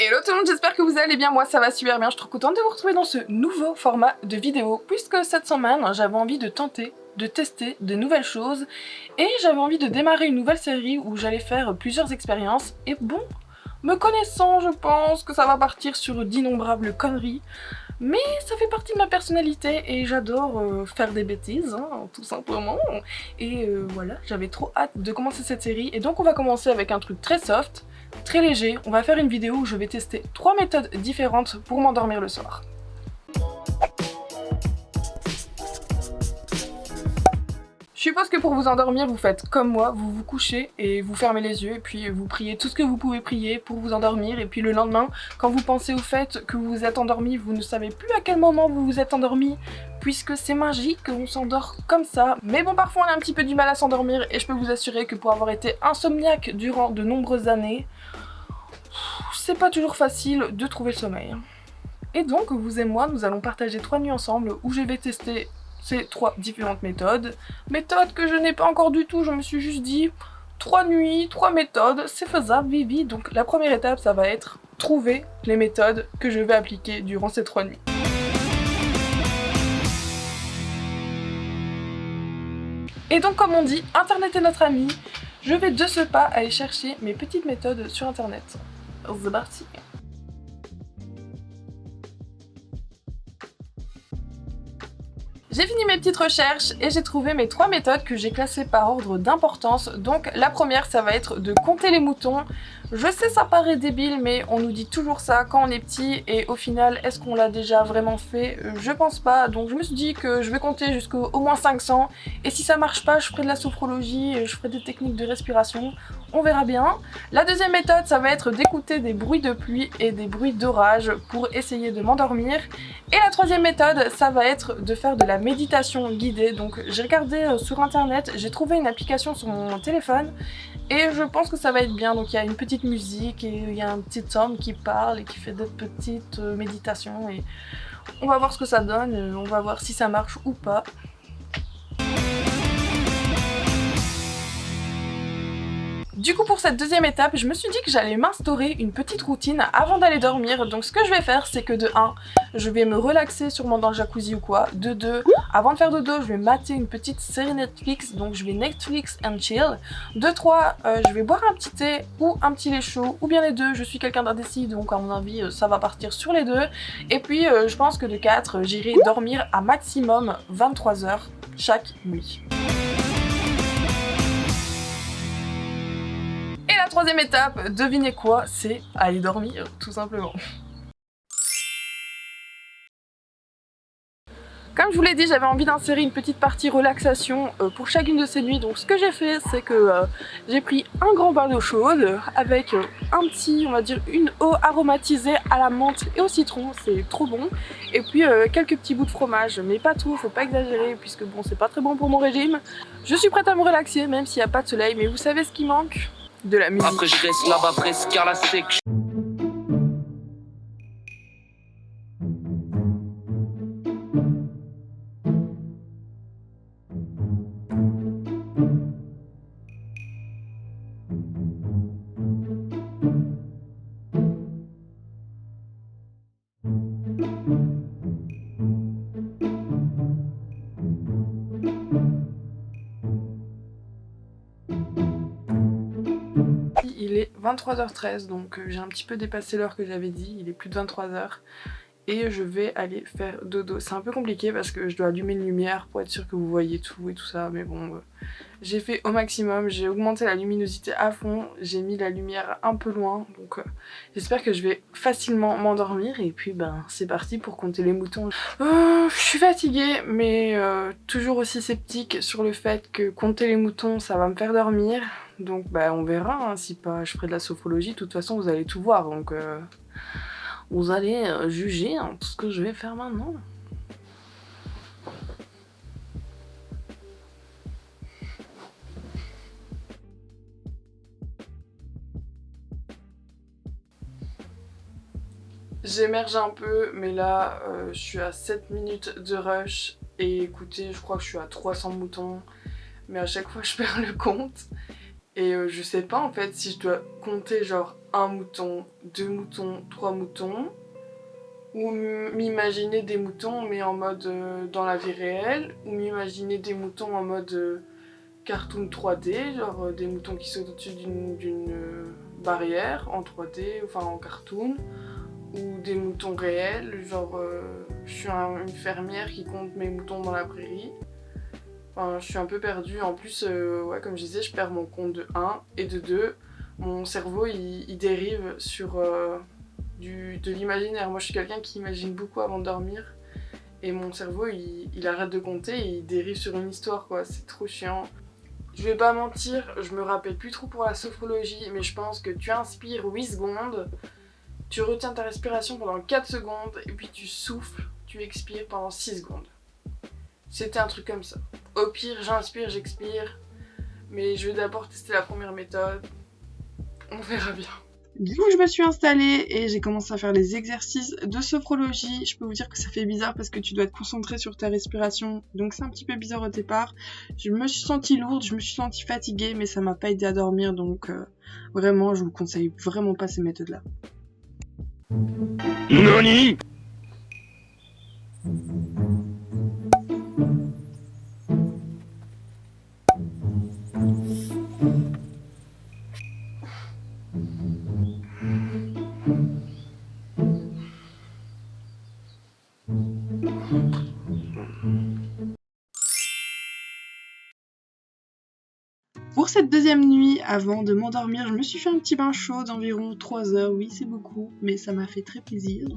Hello tout le monde, j'espère que vous allez bien, moi ça va super bien, je suis trop contente de vous retrouver dans ce nouveau format de vidéo, puisque cette semaine j'avais envie de tester de nouvelles choses, et j'avais envie de démarrer une nouvelle série où j'allais faire plusieurs expériences, et bon, me connaissant, je pense que ça va partir sur d'innombrables conneries, mais ça fait partie de ma personnalité et j'adore faire des bêtises, hein, tout simplement. Et voilà, j'avais trop hâte de commencer cette série, et donc on va commencer avec un truc très soft, très léger. On va faire une vidéo où je vais tester 3 méthodes différentes pour m'endormir le soir. Je suppose que pour vous endormir, vous faites comme moi, vous vous couchez et vous fermez les yeux et puis vous priez tout ce que vous pouvez prier pour vous endormir, et puis le lendemain, quand vous pensez au fait que vous vous êtes endormi, vous ne savez plus à quel moment vous vous êtes endormi, puisque c'est magique, on s'endort comme ça. Mais bon, parfois on a un petit peu du mal à s'endormir, et je peux vous assurer que pour avoir été insomniaque durant de nombreuses années, c'est pas toujours facile de trouver le sommeil. Et donc, vous et moi, nous allons partager 3 nuits ensemble où je vais tester ces 3 différentes méthodes. Méthodes que je n'ai pas encore du tout, je me suis juste dit 3 nuits, 3 méthodes, c'est faisable, Vivi. Donc la première étape, ça va être trouver les méthodes que je vais appliquer durant ces 3 nuits. Et donc comme on dit, Internet est notre ami, je vais de ce pas aller chercher mes petites méthodes sur Internet. C'est parti. J'ai fini mes petites recherches et j'ai trouvé mes 3 méthodes que j'ai classées par ordre d'importance. Donc la première, ça va être de compter les moutons. Je sais, ça paraît débile, mais on nous dit toujours ça quand on est petit, et au final, est-ce qu'on l'a déjà vraiment fait? Je pense pas, donc je me suis dit que je vais compter jusqu'au moins 500, et si ça marche pas, je ferai de la sophrologie, je ferai des techniques de respiration, on verra bien. La deuxième méthode, ça va être d'écouter des bruits de pluie et des bruits d'orage pour essayer de m'endormir. Et la troisième méthode, ça va être de faire de la méditation guidée. Donc j'ai regardé sur internet, j'ai trouvé une application sur mon téléphone, et je pense que ça va être bien. Donc il y a une petite musique et il y a un petit homme qui parle et qui fait des petites méditations, et on va voir ce que ça donne, on va voir si ça marche ou pas. Du coup, pour cette deuxième étape, je me suis dit que j'allais m'instaurer une petite routine avant d'aller dormir. Donc ce que je vais faire, c'est que de 1, je vais me relaxer sûrement dans le jacuzzi ou quoi. De 2, avant de faire dodo, je vais mater une petite série Netflix, donc je vais Netflix and chill. De 3, je vais boire un petit thé ou un petit lait chaud, ou bien les deux. Je suis quelqu'un d'indécis, donc à mon avis, ça va partir sur les deux. Et puis, je pense que de 4, j'irai dormir à maximum 23 h chaque nuit. Et la troisième étape, devinez quoi? C'est aller dormir, tout simplement. Comme je vous l'ai dit, j'avais envie d'insérer une petite partie relaxation pour chacune de ces nuits. Donc ce que j'ai fait, c'est que j'ai pris un grand bain d'eau chaude avec un petit, on va dire, une eau aromatisée à la menthe et au citron, c'est trop bon. Et puis quelques petits bouts de fromage, mais pas tout, faut pas exagérer puisque bon, c'est pas très bon pour mon régime. Je suis prête à me relaxer même s'il n'y a pas de soleil, mais vous savez ce qui manque? De la musique. Après je reste là-bas presque à la sec. Il est 23h13, donc j'ai un petit peu dépassé l'heure que j'avais dit, il est plus de 23h. Et je vais aller faire dodo. C'est un peu compliqué parce que je dois allumer une lumière pour être sûr que vous voyez tout et tout ça, mais bon, j'ai fait au maximum, j'ai augmenté la luminosité à fond, j'ai mis la lumière un peu loin, donc j'espère que je vais facilement m'endormir, et puis ben c'est parti pour compter les moutons. Je suis fatiguée, mais toujours aussi sceptique sur le fait que compter les moutons ça va me faire dormir, donc bah on verra, hein, si pas je ferai de la sophrologie, de toute façon vous allez tout voir, donc vous allez juger tout ce que je vais faire maintenant. J'émerge un peu, mais là je suis à 7 minutes de rush, et écoutez, je crois que je suis à 300 moutons, mais à chaque fois je perds le compte. Et je sais pas en fait si je dois compter genre un mouton, deux moutons, trois moutons, ou m'imaginer des moutons mais en mode dans la vie réelle, ou m'imaginer des moutons en mode cartoon 3D, genre des moutons qui sautent au-dessus d'une barrière en 3D, enfin en cartoon, ou des moutons réels, genre je suis une fermière qui compte mes moutons dans la prairie. Enfin, je suis un peu perdue. En plus, ouais, comme je disais, je perds mon compte de 1 et de 2. Mon cerveau, il dérive sur de l'imaginaire. Moi, je suis quelqu'un qui imagine beaucoup avant de dormir. Et mon cerveau, il arrête de compter et il dérive sur une histoire, quoi. C'est trop chiant. Je vais pas mentir, je me rappelle plus trop pour la sophrologie, mais je pense que tu inspires 8 secondes, tu retiens ta respiration pendant 4 secondes, et puis tu souffles, tu expires pendant 6 secondes. C'était un truc comme ça. Au pire, j'inspire, j'expire, mais je vais d'abord tester la première méthode. On verra bien. Du coup, je me suis installée et j'ai commencé à faire les exercices de sophrologie. Je peux vous dire que ça fait bizarre parce que tu dois te concentrer sur ta respiration, donc c'est un petit peu bizarre au départ. Je me suis sentie lourde, je me suis sentie fatiguée, mais ça m'a pas aidé à dormir, donc vraiment, je vous conseille vraiment pas ces méthodes-là. NANI? Pour cette deuxième nuit, avant de m'endormir, je me suis fait un petit bain chaud d'environ 3 heures. Oui, c'est beaucoup, mais ça m'a fait très plaisir.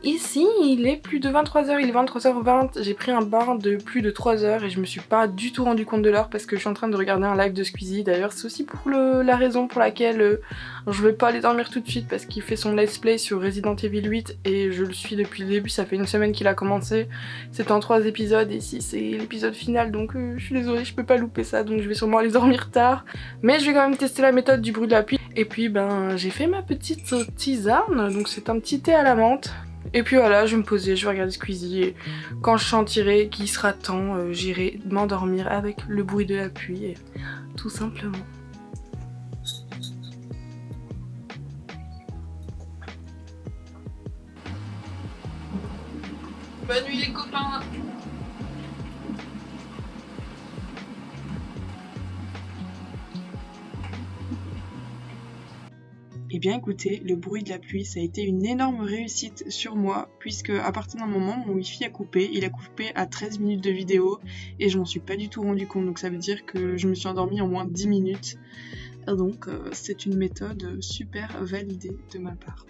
Ici, il est plus de 23h, il est 23h20, j'ai pris un bain de plus de 3 heures et je me suis pas du tout rendu compte de l'heure parce que je suis en train de regarder un live de Squeezie. D'ailleurs, c'est aussi pour la raison pour laquelle je vais pas aller dormir tout de suite parce qu'il fait son let's play sur Resident Evil 8 et je le suis depuis le début, ça fait une semaine qu'il a commencé. C'est en 3 épisodes et ici c'est l'épisode final, donc je suis désolée, je peux pas louper ça, donc je vais sûrement aller dormir tard. Mais je vais quand même tester la méthode du bruit de la pluie. Et puis ben j'ai fait ma petite tisane, donc c'est un petit thé à la menthe. Et puis voilà, je vais me poser, je vais regarder Squeezie et quand je sentirai qu'il sera temps, j'irai m'endormir avec le bruit de la pluie, et tout simplement. Bonne nuit les copains! Eh bien écoutez, le bruit de la pluie, ça a été une énorme réussite sur moi, puisque à partir d'un moment, mon wifi a coupé, il a coupé à 13 minutes de vidéo, et je m'en suis pas du tout rendu compte, donc ça veut dire que je me suis endormie en moins de 10 minutes. Donc c'est une méthode super validée de ma part.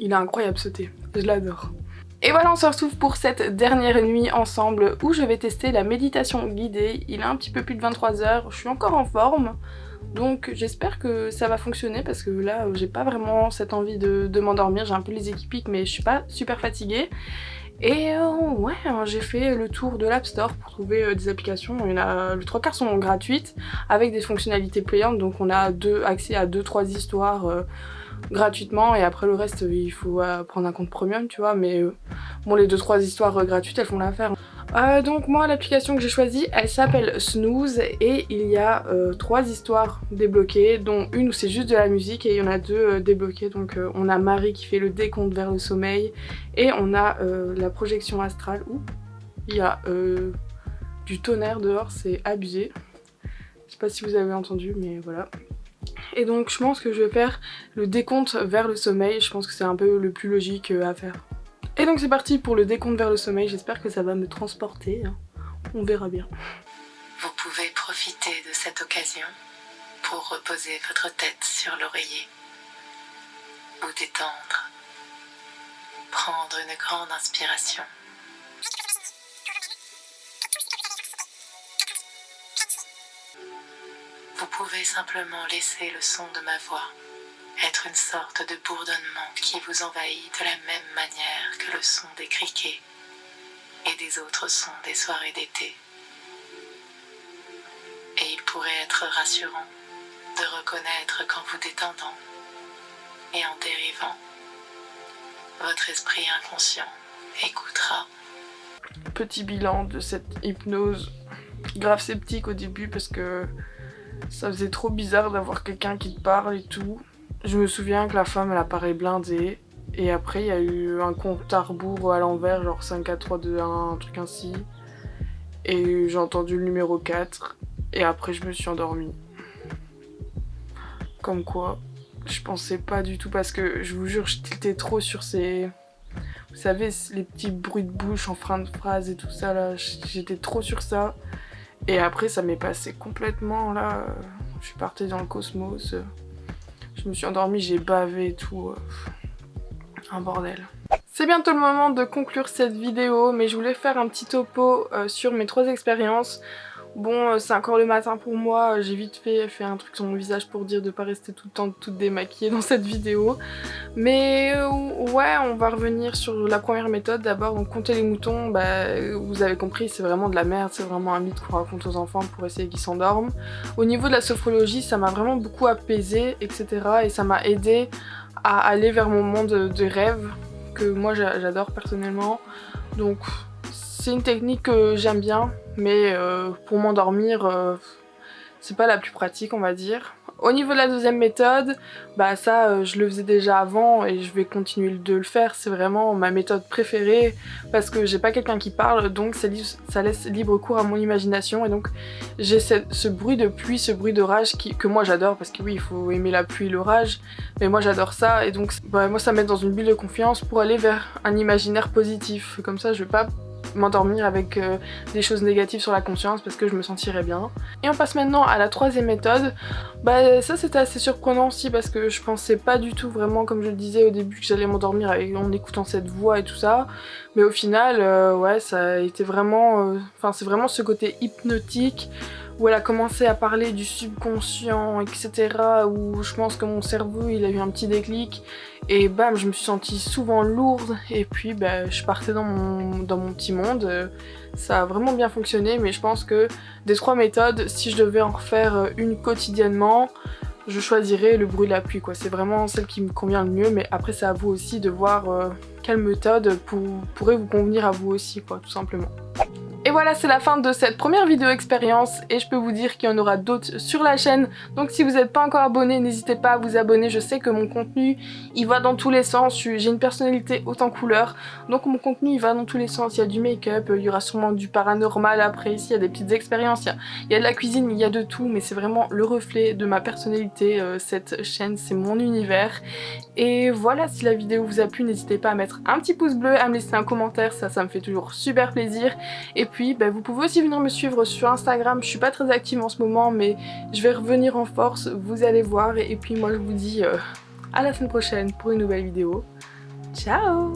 Il est incroyable ce thé, je l'adore. Et voilà, on se retrouve pour cette dernière nuit ensemble où je vais tester la méditation guidée. Il est un petit peu plus de 23h, je suis encore en forme, donc j'espère que ça va fonctionner parce que là j'ai pas vraiment cette envie de m'endormir, j'ai un peu les équipiques mais je suis pas super fatiguée. Et ouais, j'ai fait le tour de l'App Store pour trouver des applications. Il y en a, le 3/4 sont gratuites avec des fonctionnalités payantes, donc on a accès à 2-3 histoires gratuitement et après le reste il faut prendre un compte premium, tu vois, mais bon, les 2-3 histoires gratuites elles font l'affaire. Donc moi l'application que j'ai choisie elle s'appelle Snooze et il y a 3 histoires débloquées, dont une où c'est juste de la musique et il y en a 2 débloquées. Donc on a Marie qui fait le décompte vers le sommeil et on a la projection astrale où il y a du tonnerre dehors, c'est abusé. Je sais pas si vous avez entendu mais voilà. Et donc je pense que je vais faire le décompte vers le sommeil, je pense que c'est un peu le plus logique à faire. Et donc c'est parti pour le décompte vers le sommeil, j'espère que ça va me transporter, hein. On verra bien. Vous pouvez profiter de cette occasion pour reposer votre tête sur l'oreiller, vous détendre, prendre une grande inspiration. Vous pouvez simplement laisser le son de ma voix être une sorte de bourdonnement qui vous envahit de la même manière que le son des criquets et des autres sons des soirées d'été. Et il pourrait être rassurant de reconnaître qu'en vous détendant et en dérivant, votre esprit inconscient écoutera. Petit bilan de cette hypnose. Grave sceptique au début parce que ça faisait trop bizarre d'avoir quelqu'un qui te parle et tout. Je me souviens que la femme elle apparaît blindée et après il y a eu un compte à rebours à l'envers, genre 5, 4, 3, 2, 1, un truc ainsi. Et j'ai entendu le numéro 4 et après je me suis endormie. Comme quoi, je pensais pas du tout parce que je vous jure, je tiltais trop sur ces... Vous savez, les petits bruits de bouche en fin de phrase et tout ça là, j'étais trop sur ça. Et après ça m'est passé complètement là, je suis partie dans le cosmos, je me suis endormie, j'ai bavé et tout, un bordel. C'est bientôt le moment de conclure cette vidéo, mais je voulais faire un petit topo sur mes 3 expériences. Bon, c'est encore le matin pour moi, j'ai vite fait un truc sur mon visage pour dire de pas rester tout le temps toute démaquillée dans cette vidéo. Mais ouais, on va revenir sur la première méthode d'abord, donc compter les moutons, bah, vous avez compris, c'est vraiment de la merde, c'est vraiment un mythe qu'on raconte aux enfants pour essayer qu'ils s'endorment. Au niveau de la sophrologie, ça m'a vraiment beaucoup apaisé, etc. Et ça m'a aidé à aller vers mon monde de rêve, que moi j'adore personnellement. Donc c'est une technique que j'aime bien, mais pour m'endormir, c'est pas la plus pratique on va dire. Au niveau de la deuxième méthode, bah ça je le faisais déjà avant et je vais continuer de le faire, c'est vraiment ma méthode préférée parce que j'ai pas quelqu'un qui parle, donc ça laisse libre cours à mon imagination et donc j'ai ce bruit de pluie, ce bruit d'orage que moi j'adore parce que oui il faut aimer la pluie et l'orage, mais moi j'adore ça et donc bah, moi ça m'aide dans une bulle de confiance pour aller vers un imaginaire positif, comme ça je vais pas m'endormir avec des choses négatives sur la conscience parce que je me sentirais bien. Et on passe maintenant à la troisième méthode. Bah ça c'était assez surprenant aussi parce que je pensais pas du tout vraiment, comme je le disais au début, que j'allais m'endormir en écoutant cette voix et tout ça, mais au final ouais ça a été vraiment enfin c'est vraiment ce côté hypnotique où elle a commencé à parler du subconscient, etc. où je pense que mon cerveau il a eu un petit déclic et bam je me suis sentie souvent lourde et puis bah, je partais dans mon petit monde. Ça a vraiment bien fonctionné, mais je pense que des 3 méthodes, si je devais en refaire une quotidiennement, je choisirais le bruit de la pluie quoi. C'est vraiment celle qui me convient le mieux, mais après c'est à vous aussi de voir quelle méthode pourrait vous convenir à vous aussi quoi, tout simplement. Et voilà, c'est la fin de cette première vidéo expérience et je peux vous dire qu'il y en aura d'autres sur la chaîne. Donc si vous n'êtes pas encore abonné, n'hésitez pas à vous abonner. Je sais que mon contenu, il va dans tous les sens. J'ai une personnalité haute en couleurs. Donc mon contenu, il va dans tous les sens. Il y a du make-up, il y aura sûrement du paranormal après. Ici, il y a des petites expériences. Il y a de la cuisine, il y a de tout. Mais c'est vraiment le reflet de ma personnalité. Cette chaîne, c'est mon univers. Et voilà, si la vidéo vous a plu, n'hésitez pas à mettre un petit pouce bleu, à me laisser un commentaire. Ça me fait toujours super plaisir. Et puis bah, vous pouvez aussi venir me suivre sur Instagram, je suis pas très active en ce moment mais je vais revenir en force, vous allez voir et puis moi je vous dis à la semaine prochaine pour une nouvelle vidéo. Ciao!